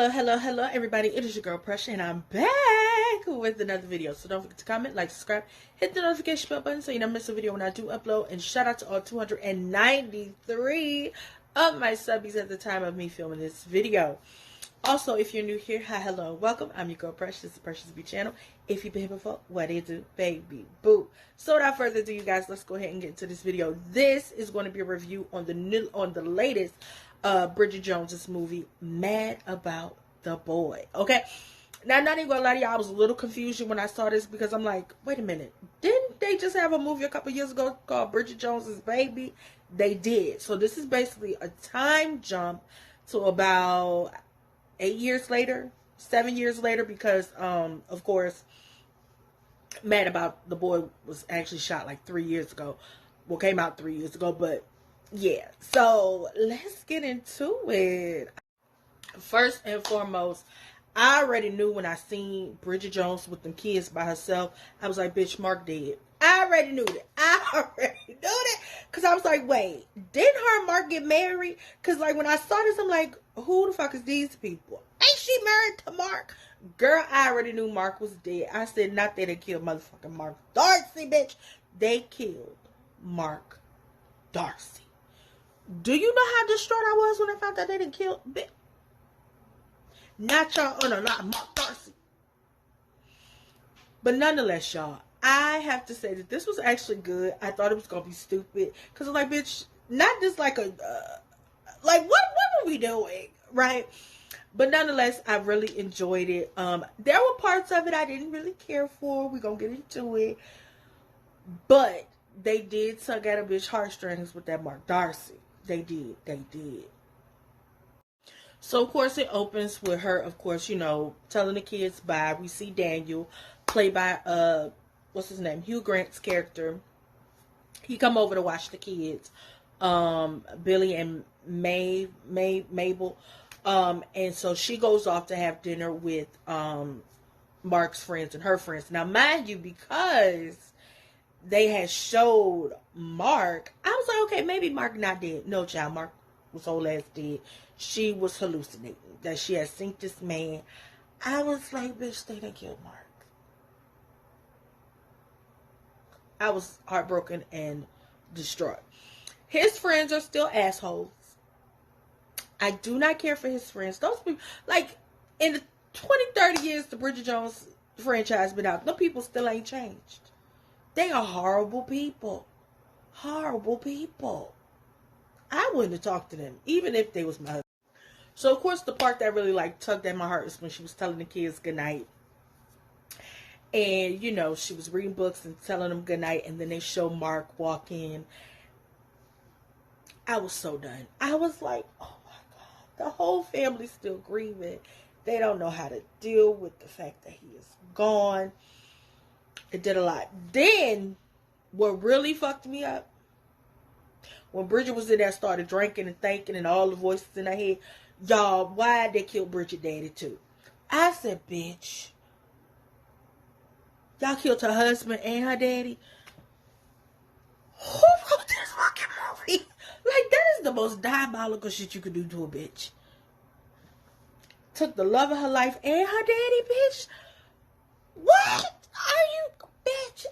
Hello, everybody. It is your girl, Pressure, and I'm back with another video. So don't forget to comment, like, subscribe, hit the notification bell button so you don't miss a video when I do upload. And shout out to all 293 of my subbies at the time of me filming this video. Also, if you're new here, hi, hello, welcome. I'm your girl, Precious. This is the Precious B channel. If you've been here before, what it do, baby, boo. So without further ado, you guys, let's go ahead and get into this video. This is going to be a review on the latest Bridget Jones's movie, Mad About the Boy. Okay, now not even gonna lie to y'all, I was a little confused when I saw this because I'm like, wait a minute, didn't they just have a movie a couple years ago called Bridget Jones's Baby? They did. So this is basically a time jump to about 8 years later, 7 years later, because of course, Mad About the Boy was actually shot like 3 years ago. Well, came out 3 years ago, but yeah. So let's get into it. First and foremost, I already knew when I seen Bridget Jones with them kids by herself, I was like, bitch, Mark dead. I already knew that. Because I was like, wait, didn't her and Mark get married? Because like when I saw this, I'm like, who the fuck is these people? Ain't she married to Mark? Girl, I already knew Mark was dead. I said, not that they killed motherfucking Mark Darcy, bitch. They killed Mark Darcy. Do you know how distraught I was when I found out they didn't kill bitch? Not y'all on a lot, Mark Darcy. But nonetheless, y'all, I have to say that this was actually good. I thought it was gonna be stupid because I'm like, bitch, not just like a like what were we doing, right? But nonetheless, I really enjoyed it. There were parts of it I didn't really care for. We're gonna get into it, but they did tug at a bitch heartstrings with that Mark Darcy. They did. So, of course, it opens with her, of course, you know, telling the kids bye. We see Daniel, played by, what's his name? Hugh Grant's character. He come over to watch the kids. Billy and Mabel. And so she goes off to have dinner with, Mark's friends and her friends. Now, mind you, because they had showed Mark, I was like, okay, maybe Mark not dead. No, child, Mark was whole ass dead. She was hallucinating that she had seen this man. I was like, bitch, they done killed Mark. I was heartbroken and distraught. His friends are still assholes. I do not care for his friends. Those people, like, in the 20, 30 years the Bridget Jones franchise been out, those people still ain't changed. They are horrible people. Horrible people. I wouldn't have talked to them, even if they was my husband. So, of course, the part that really, like, tugged at my heart is when she was telling the kids goodnight. And, you know, she was reading books and telling them goodnight. And then they show Mark walk in. I was so done. I was like, oh, my God. The whole family's still grieving. They don't know how to deal with the fact that he is gone. It did a lot. Then, what really fucked me up, when Bridget was in there, started drinking and thinking and all the voices in her head, y'all, why'd they kill Bridget daddy too? I said, bitch, y'all killed her husband and her daddy? Who wrote this fucking movie? Like, that is the most diabolical shit you could do to a bitch. Took the love of her life and her daddy, bitch? What are you, bitch?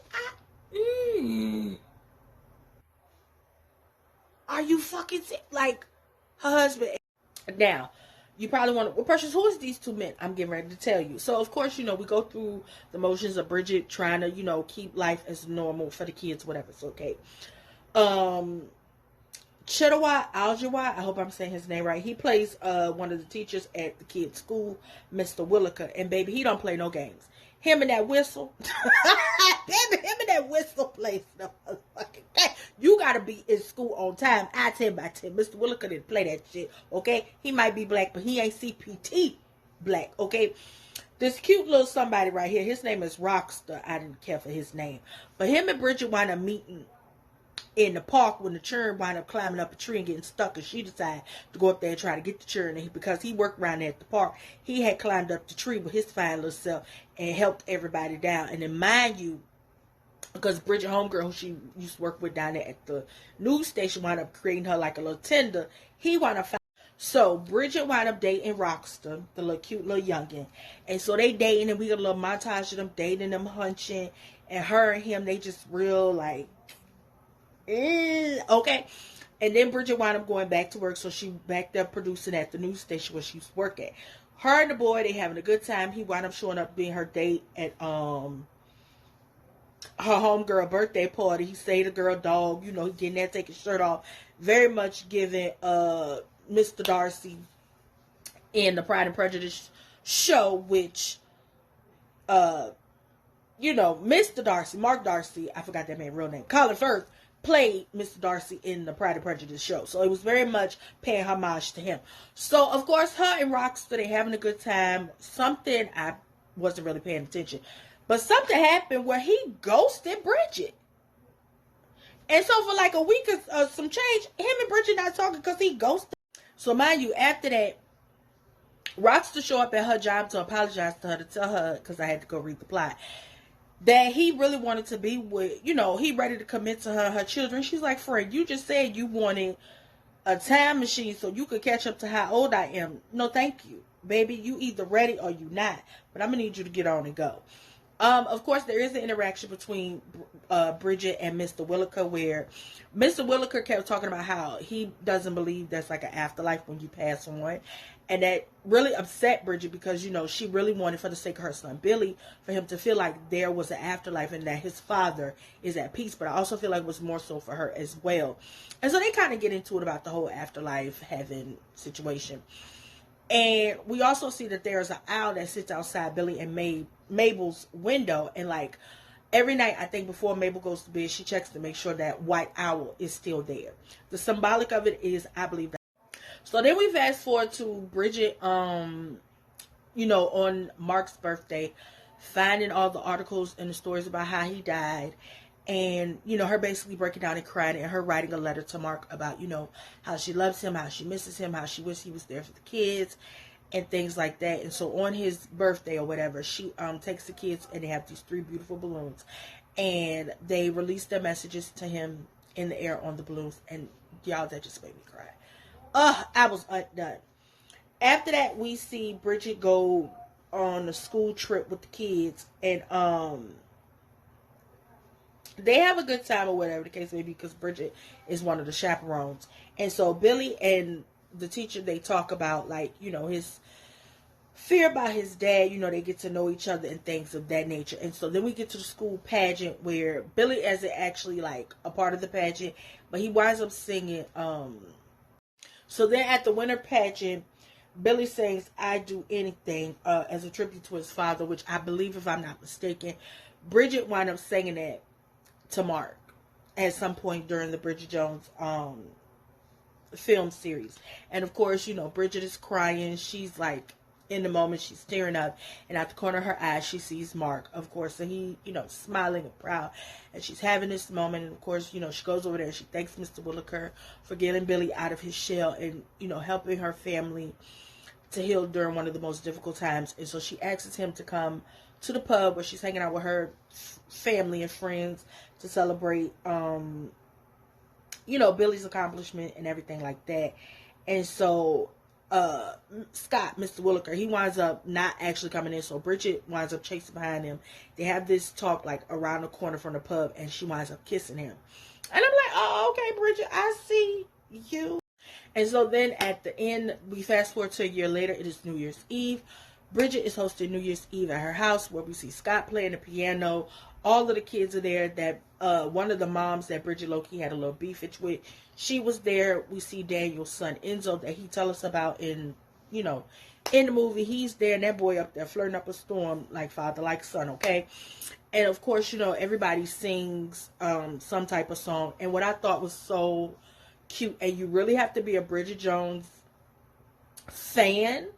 Are you fucking sick? Like, her husband. Now, you probably want to, well, Precious, who is these two men? I'm getting ready to tell you. So, of course, you know, we go through the motions of Bridget trying to, you know, keep life as normal for the kids, whatever. It's okay. Chidawa Aljawa, I hope I'm saying his name right. He plays one of the teachers at the kids' school, Mr. Williker. And, baby, he don't play no games. Him and that whistle. Him and that whistle plays no motherfucking game. You gotta be in school on time. I 10 by 10. Mr. Williker didn't play that shit. Okay? He might be black, but he ain't CPT black. Okay? This cute little somebody right here, his name is Rockstar. I didn't care for his name. But him and Bridget wind up meeting in the park when the churn wound up climbing up a tree and getting stuck, and she decided to go up there and try to get the churn. And because he worked around there at the park, he had climbed up the tree with his fine little self and helped everybody down. And then, mind you, because Bridget homegirl, who she used to work with down there at the news station, wound up creating her like a little tender. He wound up So Bridget wound up dating Rockstar, the little cute little youngin. And so they dating, and we got a little montage of them dating, them hunching, and her and him, they just real like, okay. And then Bridget wound up going back to work, so she backed up producing at the news station where she used to work at. Her and the boy, they having a good time. He wound up showing up being her date at her homegirl birthday party. He saved the girl dog, you know, he getting there, taking his shirt off. Very much giving Mr. Darcy in the Pride and Prejudice show, which you know, Mr. Darcy, Mark Darcy, I forgot that man's real name, Colin Firth, played Mr. Darcy in the Pride and Prejudice show. So it was very much paying homage to him. So, of course, her and Rockstar, they having a good time. Something, I wasn't really paying attention, but something happened where he ghosted Bridget. And so for like a week or some change, him and Bridget not talking because he ghosted. So mind you, after that, Rockstar show up at her job to apologize to her, to tell her, because I had to go read the plot, that he really wanted to be with, you know, he ready to commit to her children. She's like, friend, you just said you wanted a time machine so you could catch up to how old I am. No, thank you. Baby, you either ready or you not. But I'm going to need you to get on and go. Of course, there is an interaction between Bridget and Mr. Williker, where Mr. Williker kept talking about how he doesn't believe there's like an afterlife when you pass on. And that really upset Bridget because, you know, she really wanted, for the sake of her son Billy, for him to feel like there was an afterlife and that his father is at peace. But I also feel like it was more so for her as well. And so they kind of get into it about the whole afterlife, heaven situation. And we also see that there's an owl that sits outside Billy and Mabel's window. And like every night, I think before Mabel goes to bed, she checks to make sure that white owl is still there. The symbolic of it is, I believe, that. So then we fast forward to Bridget, you know, on Mark's birthday, finding all the articles and the stories about how he died. And, you know, her basically breaking down and crying, and her writing a letter to Mark about, you know, how she loves him, how she misses him, how she wishes he was there for the kids, and things like that. And so on his birthday or whatever, she takes the kids, and they have these 3 beautiful balloons. And they release their messages to him in the air on the balloons. And y'all, that just made me cry. I was undone. After that, we see Bridget go on a school trip with the kids, and they have a good time or whatever the case may be, because Bridget is one of the chaperones. And so Billy and the teacher, they talk about, like, you know, his fear about his dad. You know, they get to know each other and things of that nature. And so then we get to the school pageant where Billy isn't actually like a part of the pageant, but he winds up singing. So then at the winter pageant, Billy sings "I Do Anything" as a tribute to his father, which I believe, if I'm not mistaken, Bridget wound up singing that to Mark at some point during the Bridget Jones film series. And of course, you know, Bridget is crying. She's like in the moment, she's tearing up, and at the corner of her eye, she sees Mark, of course, and he, you know, smiling and proud, and she's having this moment. And of course, you know, she goes over there and she thanks Mr. Williker for getting Billy out of his shell and, you know, helping her family to heal during one of the most difficult times. And so she asks him to come to the pub where she's hanging out with her family and friends to celebrate, you know, Billy's accomplishment and everything like that. And so Scott, Mr. Williker, he winds up not actually coming in, so Bridget winds up chasing behind him. They have this talk like around the corner from the pub, and she winds up kissing him. And I'm like, oh, okay, Bridget, I see you. And so then at the end, we fast forward to a year later. It is New Year's Eve. Bridget is hosting New Year's Eve at her house, where we see Scott playing the piano. All of the kids are there. That one of the moms that Bridget low-key had a little beefage with, she was there. We see Daniel's son Enzo that he tell us about in, you know, in the movie. He's there, and that boy up there flirting up a storm like father, like son, okay? And of course, you know, everybody sings some type of song. And what I thought was so cute, and you really have to be a Bridget Jones fan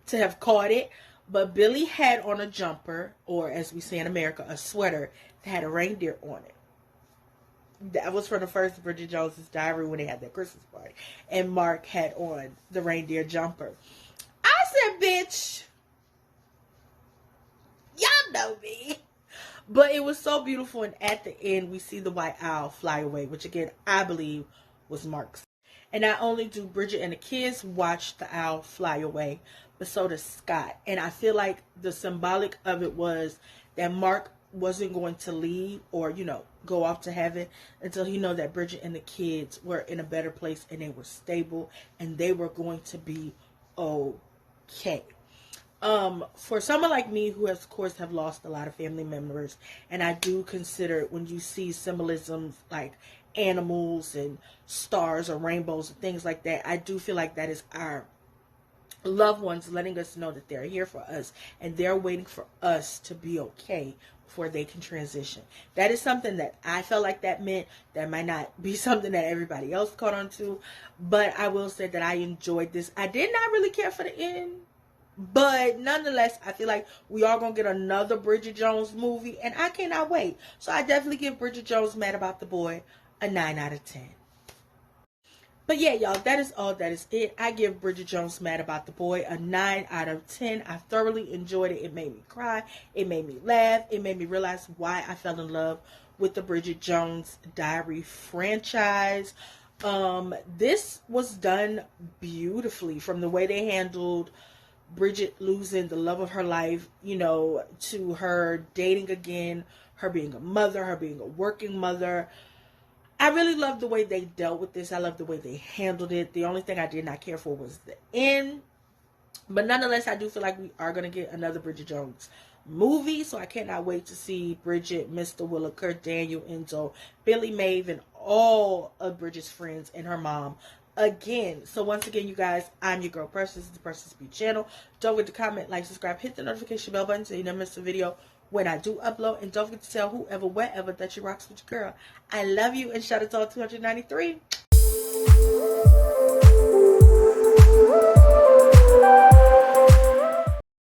to have caught it, but Billy had on a jumper, or as we say in America, a sweater that had a reindeer on it. That was from the first Bridget Jones' Diary when they had that Christmas party. And Mark had on the reindeer jumper. I said, bitch, y'all know me. But it was so beautiful, and at the end, we see the white owl fly away, which again, I believe was Mark's. And not only do Bridget and the kids watch the owl fly away, but so does Scott. And I feel like the symbolic of it was that Mark wasn't going to leave or, you know, go off to heaven until he know that Bridget and the kids were in a better place and they were stable and they were going to be okay. For someone like me who has, of course, have lost a lot of family members, and I do consider when you see symbolisms like animals and stars or rainbows and things like that, I do feel like that is our loved ones letting us know that they're here for us and they're waiting for us to be okay before they can transition. That is something that I felt like that meant. That might not be something that everybody else caught on to, but I will say that I enjoyed this. I did not really care for the end, but nonetheless, I feel like we are going to get another Bridget Jones movie, and I cannot wait. So I definitely give Bridget Jones Mad About the Boy a 9 out of 10. But yeah, y'all, that is all. That is it. I give Bridget Jones Mad About the Boy a 9 out of 10. I thoroughly enjoyed it. It made me cry. It made me laugh. It made me realize why I fell in love with the Bridget Jones Diary franchise. This was done beautifully, from the way they handled Bridget losing the love of her life, you know, to her dating again, her being a mother, her being a working mother. I really love the way they dealt with this. I love the way they handled it. The only thing I did not care for was the end. But nonetheless, I do feel like we are going to get another Bridget Jones movie. So I cannot wait to see Bridget, Mr. Williker, Daniel, Enzo, Billy, Maeve, and all of Bridget's friends and her mom again. So once again, you guys, I'm your girl Precious. This is the Precious Beat channel. Don't forget to comment, like, subscribe, hit the notification bell button so you never miss a video when I do upload. And don't forget to tell whoever, wherever that you rocks with your girl. I love you, and shout out to all 293.